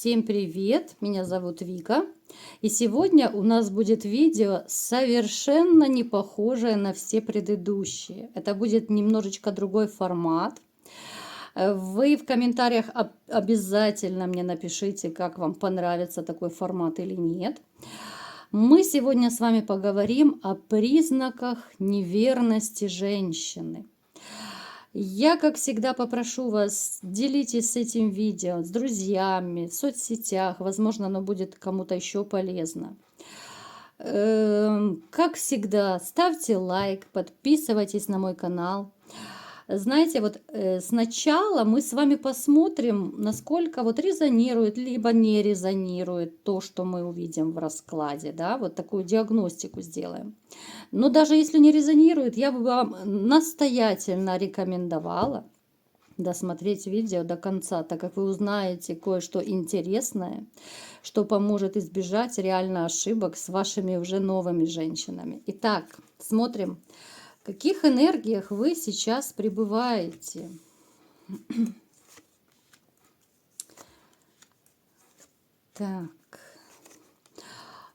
Всем привет! Меня зовут Вика. И сегодня у нас будет видео совершенно не похожее на все предыдущие. Это будет немножечко другой формат. Вы в комментариях обязательно мне напишите, как вам понравится такой формат или нет. Мы сегодня с вами поговорим о признаках неверности женщины. Я, как всегда, попрошу вас, делитесь с этим видео с друзьями, в соцсетях. Возможно, оно будет кому-то еще полезно. Как всегда, ставьте лайк, подписывайтесь на мой канал. Знаете, вот сначала мы с вами посмотрим, насколько вот резонирует, либо не резонирует то, что мы увидим в раскладе, да, вот такую диагностику сделаем. Но даже если не резонирует, я бы вам настоятельно рекомендовала досмотреть видео до конца, так как вы узнаете кое-что интересное, что поможет избежать реально ошибок с вашими уже новыми женщинами. Итак, смотрим. В каких энергиях вы сейчас пребываете? Так.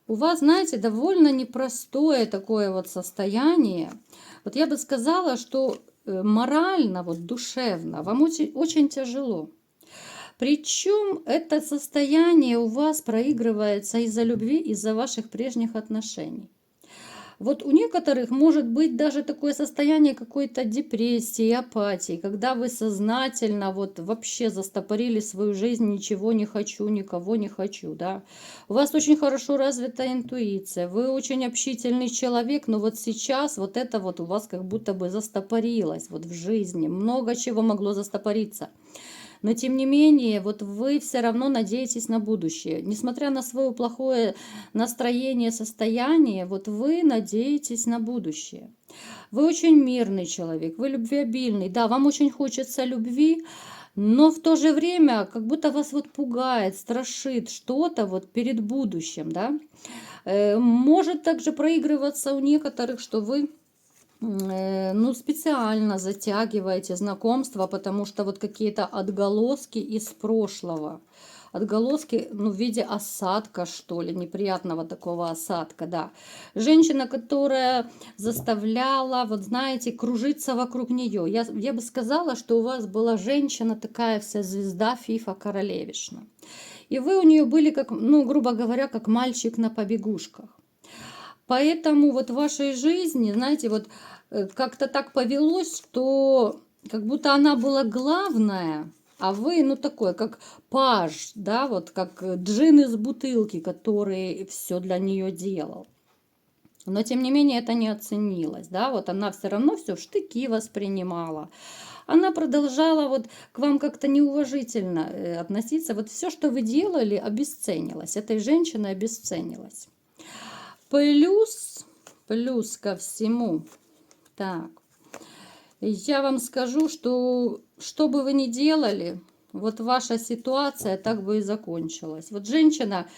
У вас, знаете, довольно непростое такое вот состояние. Вот я бы сказала, что морально, вот душевно вам очень, очень тяжело. Причем это состояние у вас проигрывается из-за любви, из-за ваших прежних отношений. Вот у некоторых может быть даже такое состояние какой-то депрессии, апатии, когда вы сознательно вот вообще застопорили свою жизнь, ничего не хочу, никого не хочу, да. У вас очень хорошо развита интуиция, вы очень общительный человек, но вот сейчас вот это вот у вас как будто бы застопорилось вот в жизни, много чего могло застопориться. Но тем не менее, вот вы все равно надеетесь на будущее. Несмотря на свое плохое настроение, состояние, вот вы надеетесь на будущее. Вы очень мирный человек, вы любвеобильный. Да, вам очень хочется любви, но в то же время как будто вас вот пугает, страшит что-то вот перед будущим, да. Может также проигрываться у некоторых, что вы ну, специально затягиваете знакомство, потому что вот какие-то отголоски из прошлого. Отголоски, ну, в виде осадка, что ли, неприятного такого осадка, да. Женщина, которая заставляла, вот знаете, кружиться вокруг нее. Я бы сказала, что у вас была женщина такая вся звезда Фифа Королевишна. И вы у нее были, как, ну, грубо говоря, как мальчик на побегушках. Поэтому вот в вашей жизни, знаете, вот как-то так повелось, что как будто она была главная, а вы, ну, такой, как паж, да, вот как джин из бутылки, который все для нее делал. Но, тем не менее, это не оценилось, да, вот она все равно все в штыки воспринимала. Она продолжала вот к вам как-то неуважительно относиться. Вот все, что вы делали, обесценилось. Этой женщиной обесценилось. Плюс ко всему, так, я вам скажу, что бы вы ни делали, вот ваша ситуация так бы и закончилась. Вот женщина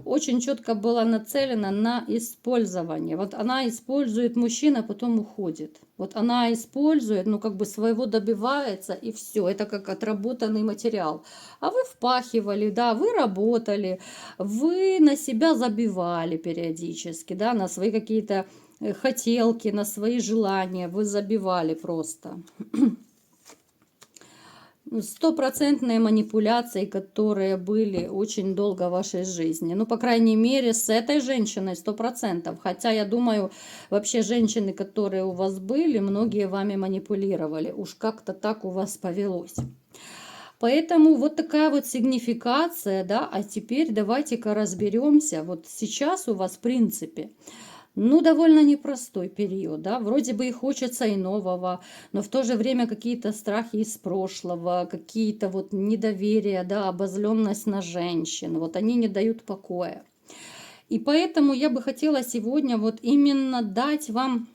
очень четко была нацелена на использование. Вот она использует мужчину, а потом уходит. Вот она использует, ну как бы своего добивается, и все. Это как отработанный материал. А вы впахивали, да, вы работали, вы на себя забивали периодически, да, на свои какие-то хотелки, на свои желания. Вы забивали просто. Стопроцентные манипуляции, которые были очень долго в вашей жизни. Ну, по крайней мере, с этой женщиной 100%. Хотя, я думаю, вообще женщины, которые у вас были, многие вами манипулировали. Уж как-то так у вас повелось. Поэтому вот такая вот сигнификация, да. А теперь давайте-ка разберемся. Вот сейчас у вас, в принципе, ну, довольно непростой период, да, вроде бы и хочется и нового, но в то же время какие-то страхи из прошлого, какие-то вот недоверия, да, обозленность на женщин, вот они не дают покоя. И поэтому я бы хотела сегодня вот именно дать вам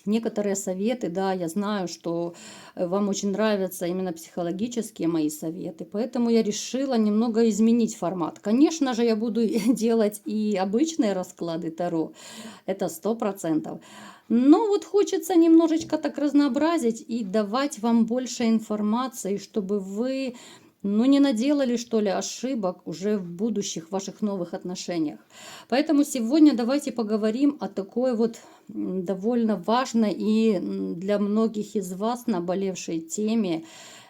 некоторые советы, да, я знаю, что вам очень нравятся именно психологические мои советы, поэтому я решила немного изменить формат. Конечно же, я буду делать и обычные расклады Таро, это 100%. Но вот хочется немножечко так разнообразить и давать вам больше информации, чтобы вы Ну, не наделали, что ли, ошибок уже в будущих ваших новых отношениях. Поэтому сегодня давайте поговорим о такой вот довольно важной и для многих из вас наболевшей теме.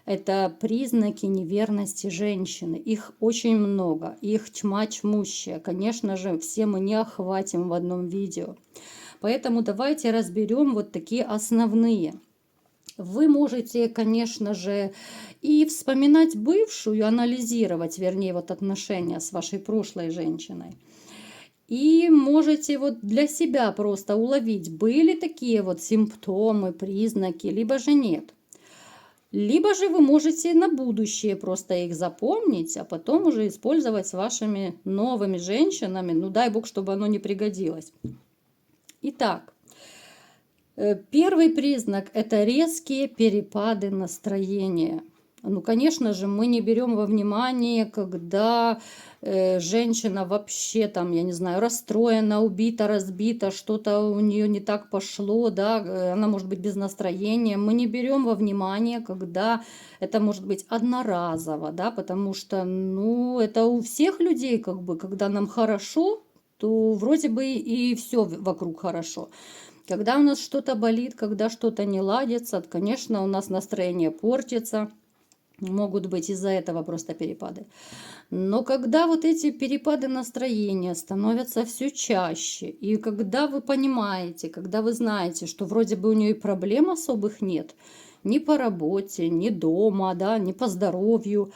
Это признаки неверности женщины. Их очень много, их тьма тьмущая. Конечно же, все мы не охватим в одном видео. Поэтому давайте разберем вот такие основные. Вы можете, конечно же, и вспоминать бывшую, анализировать, вернее, вот отношения с вашей прошлой женщиной. И можете вот для себя просто уловить, были такие вот симптомы, признаки, либо же нет. Либо же вы можете на будущее просто их запомнить, а потом уже использовать с вашими новыми женщинами. Ну, дай бог, чтобы оно не пригодилось. Итак, первый признак – это резкие перепады настроения. Ну, конечно же, мы не берем во внимание, когда женщина вообще там, я не знаю, расстроена, убита, разбита, что-то у нее не так пошло, да, она может быть без настроения. Мы не берем во внимание, когда это может быть одноразово, да, потому что, ну, это у всех людей, как бы, когда нам хорошо, то вроде бы и все вокруг хорошо. Когда у нас что-то болит, когда что-то не ладится, конечно, у нас настроение портится. Могут быть из-за этого просто перепады. Но когда вот эти перепады настроения становятся все чаще, и когда вы понимаете, когда вы знаете, что вроде бы у нее и проблем особых нет, ни по работе, ни дома, да, ни по здоровью,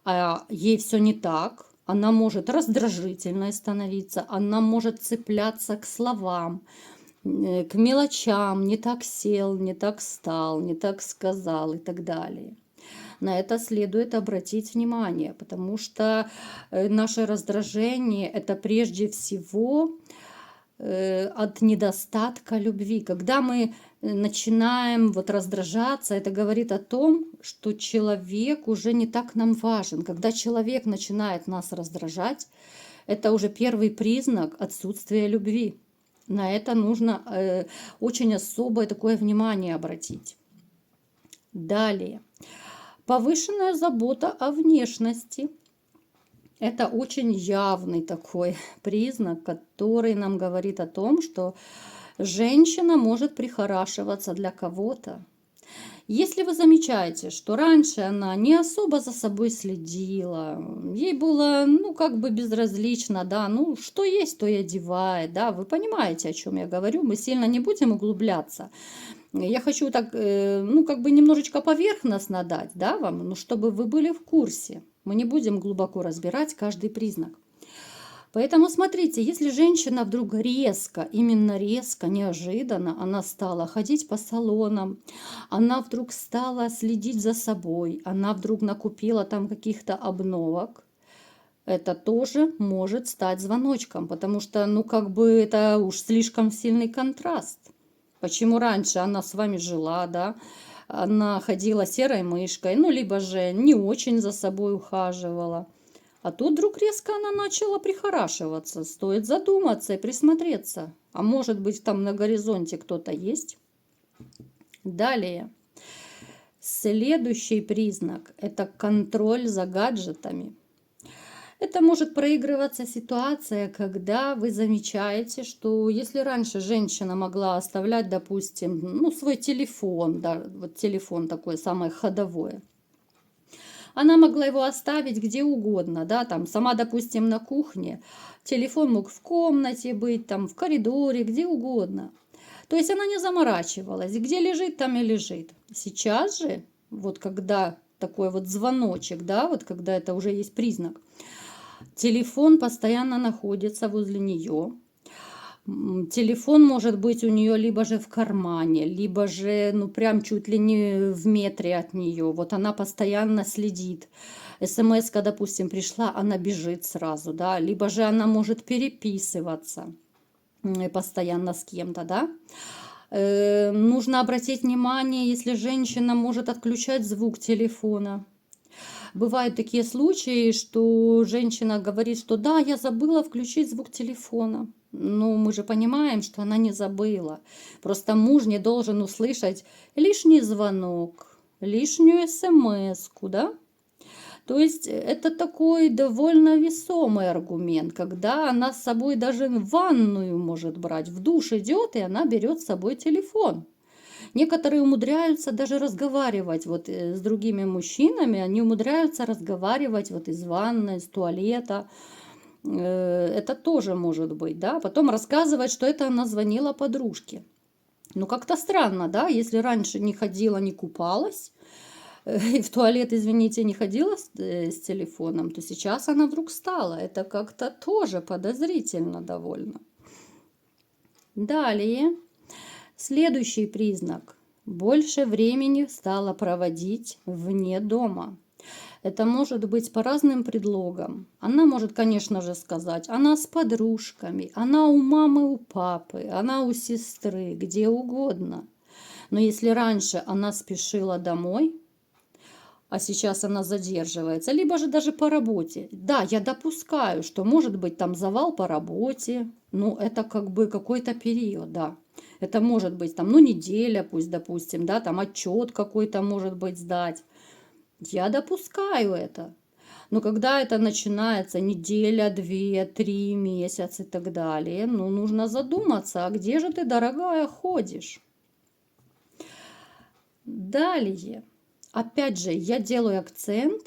а ей все не так, она может раздражительной становиться, она может цепляться к словам, к мелочам, не так сел, не так встал, не так сказал и так далее. На это следует обратить внимание, потому что наше раздражение – это прежде всего от недостатка любви. Когда мы начинаем вот раздражаться, это говорит о том, что человек уже не так нам важен. Когда человек начинает нас раздражать, это уже первый признак отсутствия любви. На это нужно очень особое такое внимание обратить. Далее. Повышенная забота о внешности. Это очень явный такой признак, который нам говорит о том, что женщина может прихорашиваться для кого-то. Если вы замечаете, что раньше она не особо за собой следила, ей было, ну, как бы безразлично, да, ну, что есть, то и одевает, да, вы понимаете, о чем я говорю, мы сильно не будем углубляться. Я хочу так, ну, как бы немножечко поверхностно дать, да, вам, ну, чтобы вы были в курсе. Мы не будем глубоко разбирать каждый признак. Поэтому смотрите, если женщина вдруг резко, именно резко, неожиданно, она стала ходить по салонам, она вдруг стала следить за собой, она вдруг накупила там каких-то обновок, это тоже может стать звоночком, потому что, ну, как бы это уж слишком сильный контраст. Почему раньше она с вами жила, да, она ходила серой мышкой, ну, либо же не очень за собой ухаживала. А тут вдруг резко она начала прихорашиваться. Стоит задуматься и присмотреться. А может быть, там на горизонте кто-то есть? Далее. Следующий признак – это контроль за гаджетами. Это может проигрываться ситуация, когда вы замечаете, что если раньше женщина могла оставлять, допустим, ну, свой телефон, да, вот телефон такое самое ходовое, она могла его оставить где угодно, да, там сама, допустим, на кухне, телефон мог в комнате быть, там в коридоре, где угодно. То есть она не заморачивалась, где лежит, там и лежит. Сейчас же, вот когда такой вот звоночек, да, вот когда это уже есть признак, телефон постоянно находится возле нее. Телефон может быть у нее либо же в кармане, либо же, ну, прям чуть ли не в метре от нее. Вот она постоянно следит. СМС-ка, допустим, пришла, она бежит сразу, да. Либо же она может переписываться постоянно с кем-то, да. Нужно обратить внимание, если женщина может отключать звук телефона. Бывают такие случаи, что женщина говорит, что да, я забыла включить звук телефона. Но мы же понимаем, что она не забыла. Просто муж не должен услышать лишний звонок, лишнюю смс-ку, да? То есть это такой довольно весомый аргумент, когда она с собой даже в ванную может брать. В душ идет, и она берет с собой телефон. Некоторые умудряются даже разговаривать вот с другими мужчинами, они умудряются разговаривать вот из ванной, из туалета. Это тоже может быть, да. Потом рассказывать, что это она звонила подружке. Ну, как-то странно, да, если раньше не ходила, не купалась, и в туалет, извините, не ходила с телефоном, то сейчас она вдруг стала. Это как-то тоже подозрительно довольно. Далее, следующий признак. Больше времени стала проводить вне дома. Это может быть по разным предлогам. Она может, конечно же, сказать, она с подружками, она у мамы, у папы, она у сестры, где угодно. Но если раньше она спешила домой, а сейчас она задерживается, либо же даже по работе. Да, я допускаю, что может быть там завал по работе, ну это как бы какой-то период, да. Это может быть там, ну неделя, пусть допустим, да, там отчет какой-то может быть сдать. Я допускаю это. Но когда это начинается неделя, 2, 3 месяца и так далее, ну нужно задуматься, а где же ты, дорогая, ходишь? Далее. Опять же, я делаю акцент,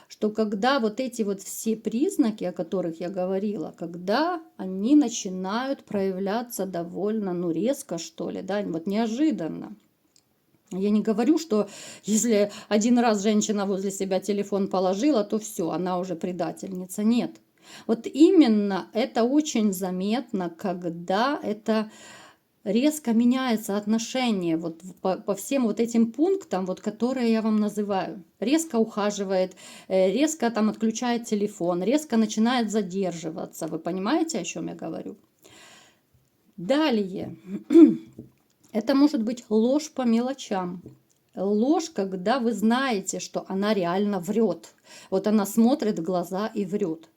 что когда вот эти вот все признаки, о которых я говорила, когда они начинают проявляться довольно, ну, резко, что ли, да, вот неожиданно. Я не говорю, что если один раз женщина возле себя телефон положила, то все, она уже предательница. Нет. Вот именно это очень заметно, когда это резко меняется отношение вот по всем вот этим пунктам, вот, которые я вам называю. Резко ухаживает, резко там отключает телефон, резко начинает задерживаться. Вы понимаете, о чем я говорю? Далее. Это может быть ложь по мелочам. Ложь, когда вы знаете, что она реально врет. Вот она смотрит в глаза и врет.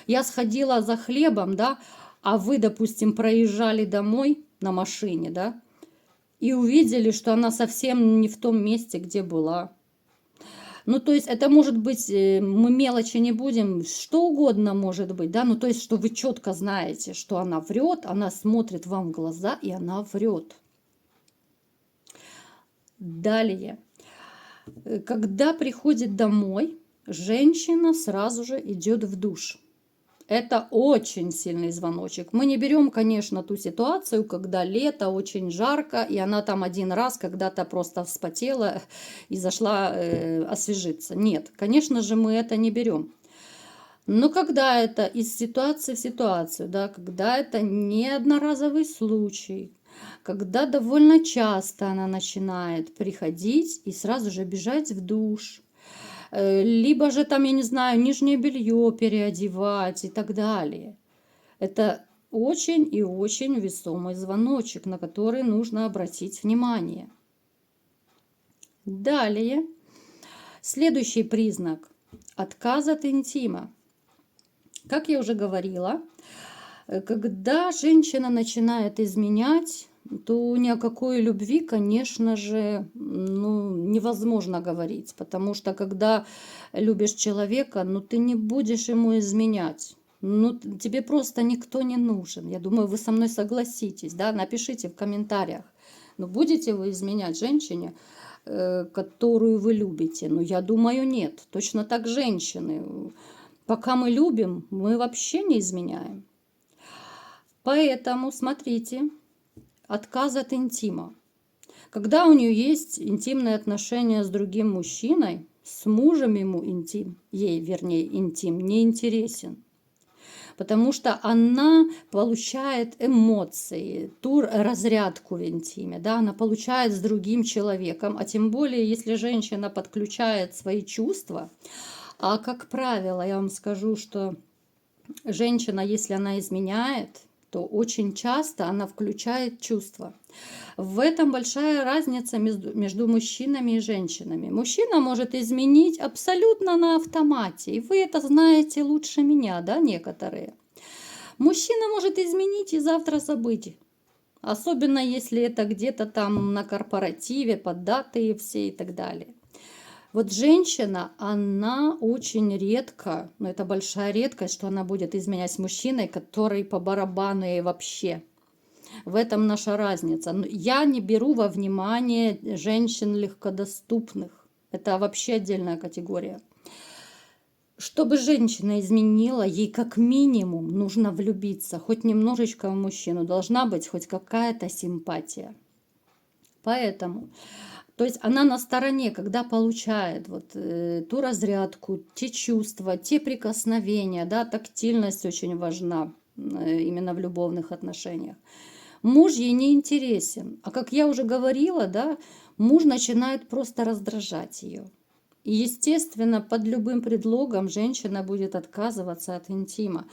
Я сходила за хлебом, да, а вы, допустим, проезжали домой на машине, да, и увидели, что она совсем не в том месте, где была. Ну, то есть это может быть, мы мелочи не будем, что угодно может быть, да, ну, то есть, что вы четко знаете, что она врет, она смотрит вам в глаза, и она врет. Далее. Когда приходит домой, женщина сразу же идет в душ. Это очень сильный звоночек. Мы не берем, конечно, ту ситуацию, когда лето, очень жарко, и она там один раз когда-то просто вспотела и зашла освежиться. Нет, конечно же, мы это не берем. Но когда это из ситуации в ситуацию, да, когда это не одноразовый случай, когда довольно часто она начинает приходить и сразу же бежать в душ, либо же там, я не знаю, нижнее белье переодевать и так далее. Это очень и очень весомый звоночек, на который нужно обратить внимание. Далее, следующий признак – отказ от интима. Как я уже говорила, когда женщина начинает изменять, то ни о какой любви, конечно же, ну, невозможно говорить. Потому что когда любишь человека, ну, ты не будешь ему изменять. Ну, тебе просто никто не нужен. Я думаю, вы со мной согласитесь, да? Напишите в комментариях. Ну, будете вы изменять женщине, которую вы любите? Ну, я думаю, нет. Точно так женщины. Пока мы любим, мы вообще не изменяем. Поэтому, смотрите, отказ от интима. Когда у нее есть интимные отношения с другим мужчиной, с мужем ему интим, ей, вернее, интим не интересен. Потому что она получает эмоции, ту разрядку в интиме, да, она получает с другим человеком, а тем более, если женщина подключает свои чувства, а как правило, я вам скажу, что женщина, если она изменяет, то очень часто она включает чувства. В этом большая разница между мужчинами и женщинами. Мужчина может изменить абсолютно на автомате, и вы это знаете лучше меня, да, некоторые. Мужчина может изменить и завтра забыть. Особенно если это где-то там на корпоративе, под даты все и так далее. Вот женщина, она очень редко, но это большая редкость, что она будет изменять с мужчиной, который по барабану ей вообще. В этом наша разница. Я не беру во внимание женщин легкодоступных. Это вообще отдельная категория. Чтобы женщина изменила, ей как минимум нужно влюбиться, хоть немножечко в мужчину. Должна быть хоть какая-то симпатия. Поэтому, то есть она на стороне, когда получает вот ту разрядку, те чувства, те прикосновения, да, тактильность очень важна именно в любовных отношениях. Муж ей не интересен. А как я уже говорила, да, муж начинает просто раздражать ее. И, естественно, под любым предлогом женщина будет отказываться от интима.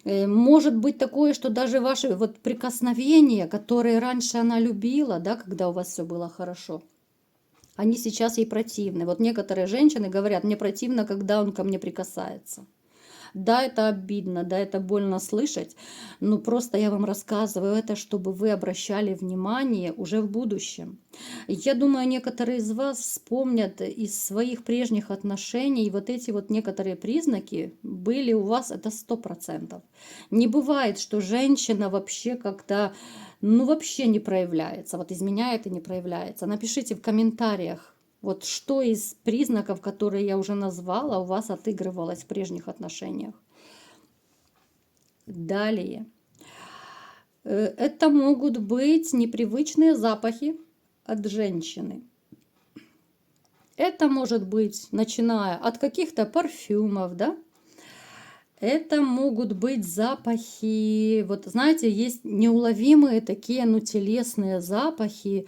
Может быть такое, что даже ваши вот прикосновения, которые раньше она любила, да, когда у вас все было хорошо, они сейчас ей противны. Вот некоторые женщины говорят, мне противно, когда он ко мне прикасается. Да, это обидно, да, это больно слышать, но просто я вам рассказываю это, чтобы вы обращали внимание уже в будущем. Я думаю, некоторые из вас вспомнят из своих прежних отношений вот эти вот некоторые признаки были у вас, это 100%. Не бывает, что женщина вообще как-то, ну вообще не проявляется, вот изменяет и не проявляется. Напишите в комментариях, вот что из признаков, которые я уже назвала, у вас отыгрывалось в прежних отношениях. Далее. Это могут быть непривычные запахи от женщины. Это может быть, начиная от каких-то парфюмов, да? Это могут быть запахи, вот знаете, есть неуловимые такие, ну, телесные запахи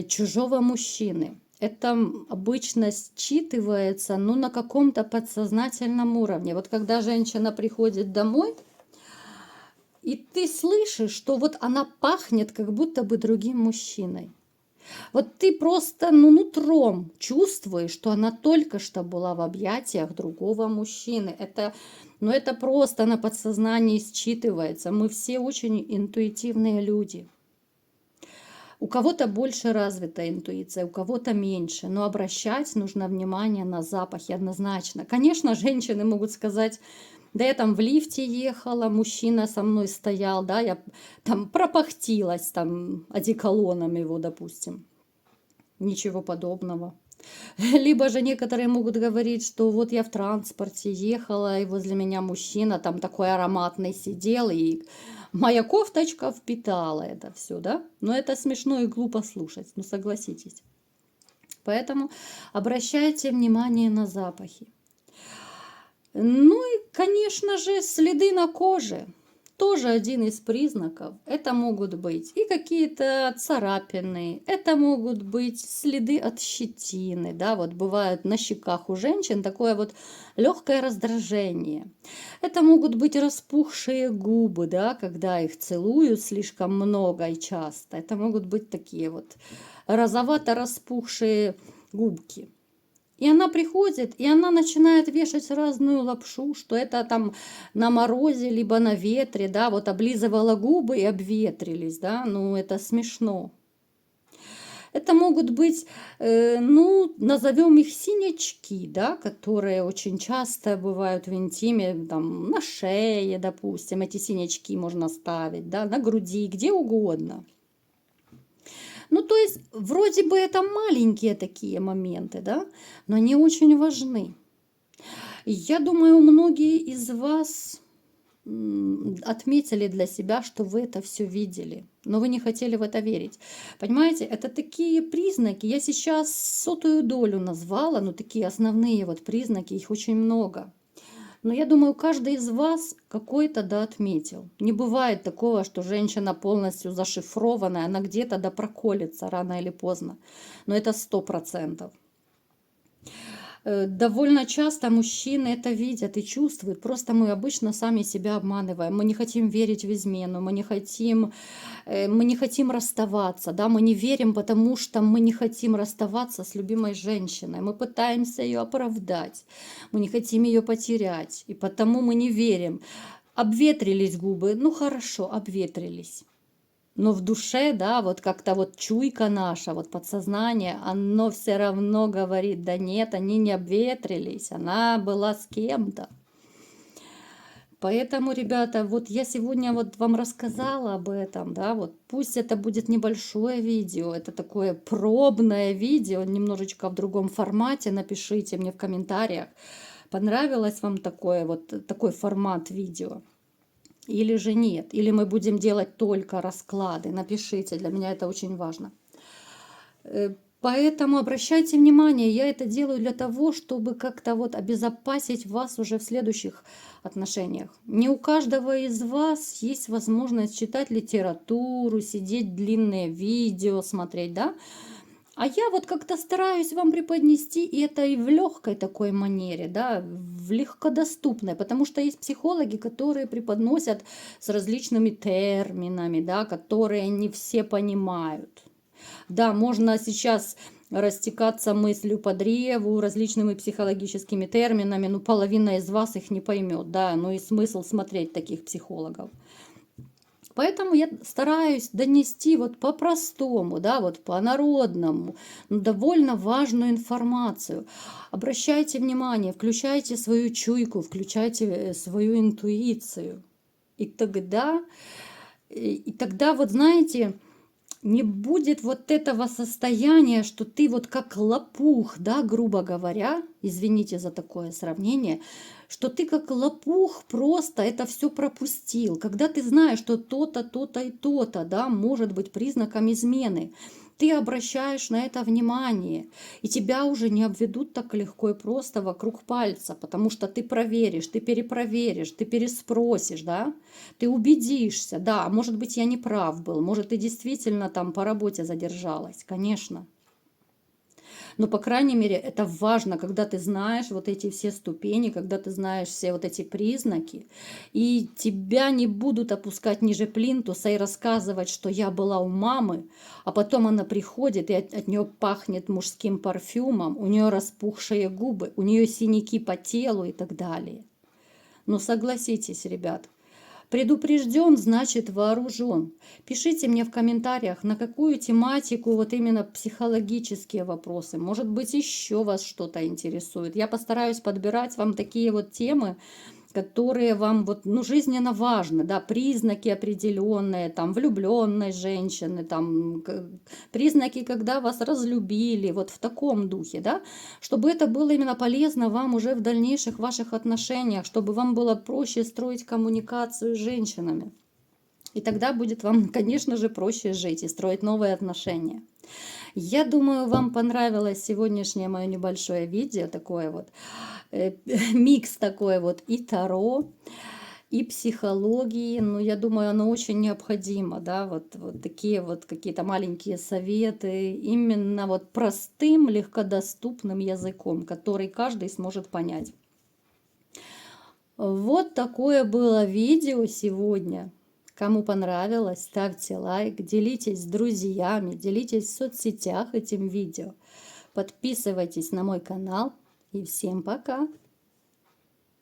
чужого мужчины. Это обычно считывается, ну, на каком-то подсознательном уровне. Вот когда женщина приходит домой, и ты слышишь, что вот она пахнет как будто бы другим мужчиной. Вот ты просто, ну, нутром чувствуешь, что она только что была в объятиях другого мужчины. Это, ну, это просто на подсознании считывается. Мы все очень интуитивные люди. У кого-то больше развита интуиция, у кого-то меньше, но обращать нужно внимание на запахи однозначно. Конечно, женщины могут сказать, да я там в лифте ехала, мужчина со мной стоял, да, я там пропахтилась там одеколоном его, допустим. Ничего подобного. Либо же некоторые могут говорить, что вот я в транспорте ехала, и возле меня мужчина там такой ароматный сидел, и моя кофточка впитала это все, да? Но это смешно и глупо слушать, ну согласитесь. Поэтому обращайте внимание на запахи. Ну и, конечно же, следы на коже. Тоже один из признаков. Это могут быть и какие-то царапины, это могут быть следы от щетины, да, вот бывает на щеках у женщин такое вот легкое раздражение. Это могут быть распухшие губы, да, когда их целуют слишком много и часто. Это могут быть такие вот розовато распухшие губки. И она приходит, и она начинает вешать разную лапшу, что это там на морозе, либо на ветре, да, вот облизывала губы и обветрились, да, ну это смешно. Это могут быть, ну, назовем их синячки, да, которые очень часто бывают в интиме, там, на шее, допустим, эти синячки можно ставить, да, на груди, где угодно. Ну, то есть, вроде бы это маленькие такие моменты, да, но они очень важны. Я думаю, многие из вас отметили для себя, что вы это все видели, но вы не хотели в это верить. Понимаете, это такие признаки, я сейчас 100-ю долю назвала, но такие основные вот признаки, их очень много. Но я думаю, каждый из вас какой-то да отметил. Не бывает такого, что женщина полностью зашифрованная, она где-то да проколется рано или поздно. Но это 100%. Довольно часто мужчины это видят и чувствуют. Просто мы обычно сами себя обманываем. Мы не хотим верить в измену, мы не хотим расставаться, да, мы не верим, потому что мы не хотим расставаться с любимой женщиной. Мы пытаемся ее оправдать, мы не хотим ее потерять, и потому мы не верим. Обветрились губы, ну хорошо, обветрились. но в душе, да, вот как-то вот чуйка наша, вот подсознание, оно все равно говорит, да нет, они не обветрились, она была с кем-то. Поэтому, ребята, вот я сегодня вот вам рассказала об этом, да, вот пусть это будет небольшое видео, это такое пробное видео, немножечко в другом формате, напишите мне в комментариях, понравилось вам такое вот такой формат видео или же нет, или мы будем делать только расклады, напишите, для меня это очень важно. Поэтому обращайте внимание, я это делаю для того, чтобы как-то вот обезопасить вас уже в следующих отношениях. Не у каждого из вас есть возможность читать литературу, сидеть длинные видео, смотреть, да? А я вот как-то стараюсь вам преподнести и это и в легкой такой манере, да, в легкодоступной, потому что есть психологи, которые преподносят с различными терминами, да, которые не все понимают. Да, можно сейчас растекаться мыслью по древу, различными психологическими терминами, но половина из вас их не поймет, да, ну и смысл смотреть таких психологов. Поэтому я стараюсь донести вот по-простому, да, вот по-народному, довольно важную информацию. Обращайте внимание, включайте свою чуйку, включайте свою интуицию. И тогда вот знаете, не будет вот этого состояния, что ты вот как лопух, да, грубо говоря, извините за такое сравнение, что ты как лопух просто это все пропустил. Когда ты знаешь, что то-то, то-то и то-то, да, может быть признаком измены, ты обращаешь на это внимание, и тебя уже не обведут так легко и просто вокруг пальца, потому что ты проверишь, ты перепроверишь, ты переспросишь, да, ты убедишься, да, может быть, я не прав был, может, ты действительно там по работе задержалась, конечно. Но, по крайней мере, это важно, когда ты знаешь вот эти все ступени, когда ты знаешь все вот эти признаки, и тебя не будут опускать ниже плинтуса и рассказывать, что я была у мамы, а потом она приходит, и от нее пахнет мужским парфюмом, у нее распухшие губы, у нее синяки по телу и так далее. Ну, согласитесь, ребят. Предупрежден, значит вооружен. Пишите мне в комментариях, на какую тематику, вот именно психологические вопросы. Может быть, еще вас что-то интересует. Я постараюсь подбирать вам такие вот темы, которые вам вот, ну, жизненно важны, да, признаки определенные, там, влюбленной женщины, там, признаки, когда вас разлюбили, вот в таком духе, да, чтобы это было именно полезно вам уже в дальнейших ваших отношениях, чтобы вам было проще строить коммуникацию с женщинами. И тогда будет вам, конечно же, проще жить и строить новые отношения. Я думаю, вам понравилось сегодняшнее мое небольшое видео, такое вот микс такой вот и таро, и психологии. Но я думаю, оно очень необходимо, да, вот такие вот какие-то маленькие советы, именно вот простым, легкодоступным языком, который каждый сможет понять. Вот такое было видео сегодня. Кому понравилось, ставьте лайк, делитесь с друзьями, делитесь в соцсетях этим видео. Подписывайтесь на мой канал и всем пока!